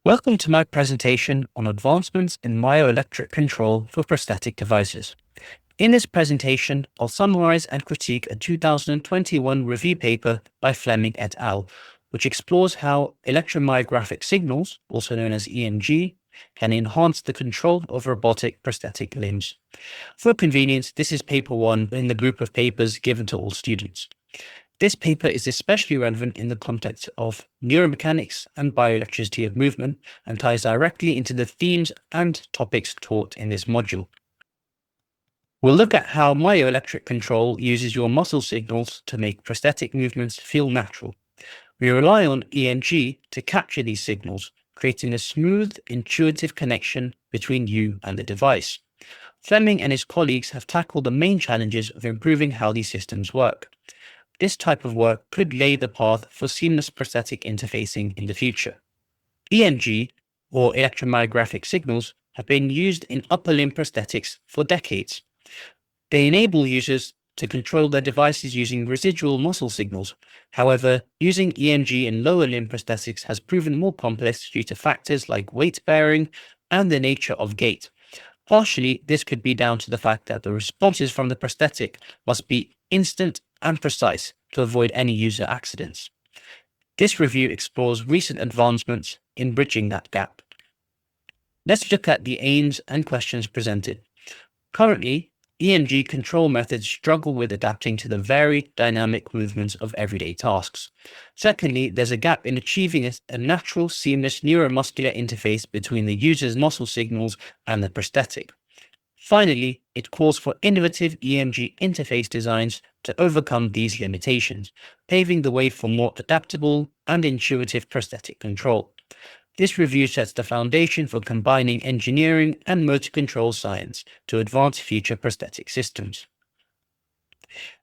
Welcome to my presentation on advancements in myoelectric control for prosthetic devices. In this presentation, I'll summarize and critique a 2021 review paper by Fleming et al., which explores how electromyographic signals, also known as EMG, can enhance the control of robotic prosthetic limbs. For convenience, this is paper 1 in the group of papers given to all students. This paper is especially relevant in the context of neuromechanics and bioelectricity of movement and ties directly into the themes and topics taught in this module. We'll look at how myoelectric control uses your muscle signals to make prosthetic movements feel natural. We rely on EMG to capture these signals, creating a smooth, intuitive connection between you and the device. Fleming and his colleagues have tackled the main challenges of improving how these systems work. This type of work could lay the path for seamless prosthetic interfacing in the future. EMG, or electromyographic signals, have been used in upper limb prosthetics for decades. They enable users to control their devices using residual muscle signals. However, using EMG in lower limb prosthetics has proven more complex due to factors like weight bearing and the nature of gait. Partially, this could be down to the fact that the responses from the prosthetic must be instant and precise to avoid any user accidents. This review explores recent advancements in bridging that gap. Let's look at the aims and questions presented. Currently, EMG control methods struggle with adapting to the varied dynamic movements of everyday tasks. Secondly, there's a gap in achieving a natural, seamless neuromuscular interface between the user's muscle signals and the prosthetic. Finally, it calls for innovative EMG interface designs to overcome these limitations, paving the way for more adaptable and intuitive prosthetic control. This review sets the foundation for combining engineering and motor control science to advance future prosthetic systems.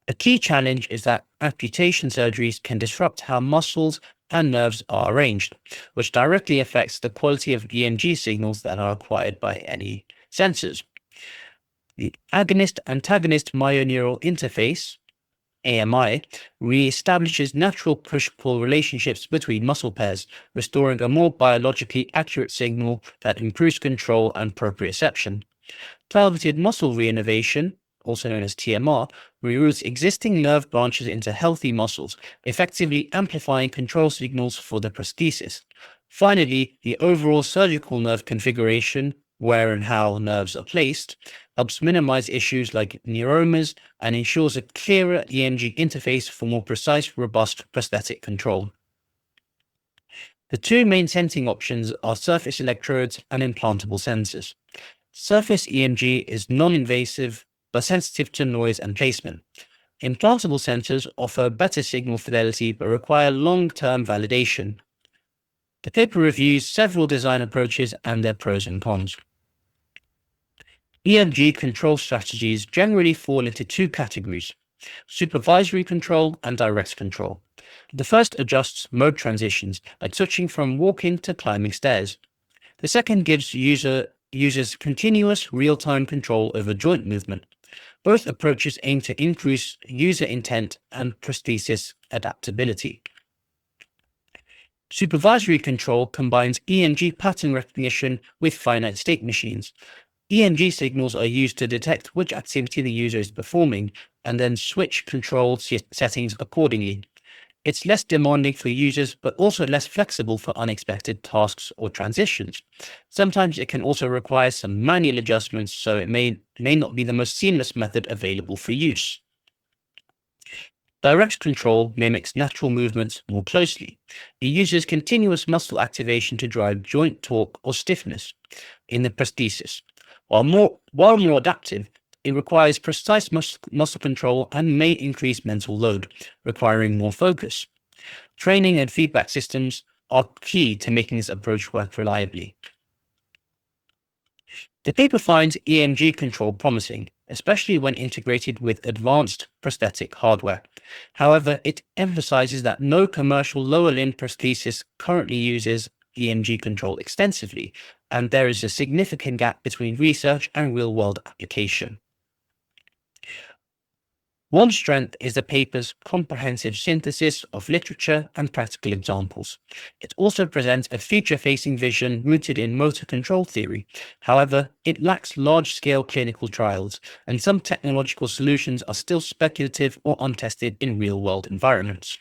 A key challenge is that amputation surgeries can disrupt how muscles and nerves are arranged, which directly affects the quality of EMG signals that are acquired by any sensors. The agonist-antagonist myoneural interface, AMI, re-establishes natural push-pull relationships between muscle pairs, restoring a more biologically accurate signal that improves control and proprioception. Targeted muscle reinnervation, also known as TMR, reroutes existing nerve branches into healthy muscles, effectively amplifying control signals for the prosthesis. Finally, the overall surgical nerve configuration, where and how nerves are placed, helps minimize issues like neuromas and ensures a clearer EMG interface for more precise, robust prosthetic control. The two main sensing options are surface electrodes and implantable sensors. Surface EMG is non-invasive but sensitive to noise and placement. Implantable sensors offer better signal fidelity but require long-term validation. The paper reviews several design approaches and their pros and cons. EMG control strategies generally fall into two categories: supervisory control and direct control. The first adjusts mode transitions, like switching from walking to climbing stairs. The second gives users continuous real-time control over joint movement. Both approaches aim to increase user intent and prosthesis adaptability. Supervisory control combines EMG pattern recognition with finite state machines. EMG signals are used to detect which activity the user is performing and then switch control settings accordingly. It's less demanding for users, but also less flexible for unexpected tasks or transitions. Sometimes it can also require some manual adjustments, so it may not be the most seamless method available for use. Direct control mimics natural movements more closely. It uses continuous muscle activation to drive joint torque or stiffness in the prosthesis. While more adaptive, it requires precise muscle control and may increase mental load, requiring more focus. Training and feedback systems are key to making this approach work reliably. The paper finds EMG control promising, especially when integrated with advanced prosthetic hardware. However, it emphasizes that no commercial lower limb prosthesis currently uses EMG control extensively, and there is a significant gap between research and real-world application. One strength is the paper's comprehensive synthesis of literature and practical examples. It also presents a future-facing vision rooted in motor control theory. However, it lacks large-scale clinical trials, and some technological solutions are still speculative or untested in real-world environments.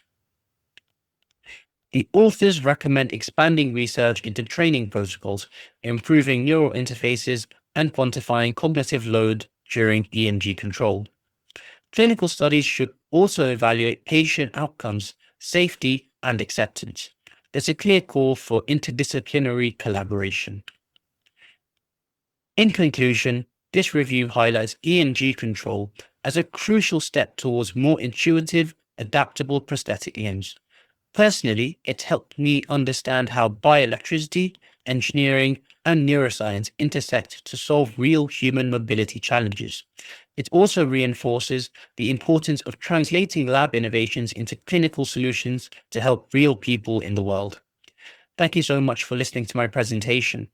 The authors recommend expanding research into training protocols, improving neural interfaces, and quantifying cognitive load during EMG control. Clinical studies should also evaluate patient outcomes, safety, and acceptance. There's a clear call for interdisciplinary collaboration. In conclusion, this review highlights EMG control as a crucial step towards more intuitive, adaptable prosthetic limbs. Personally, it helped me understand how bioelectricity, engineering, and neuroscience intersect to solve real human mobility challenges. It also reinforces the importance of translating lab innovations into clinical solutions to help real people in the world. Thank you so much for listening to my presentation.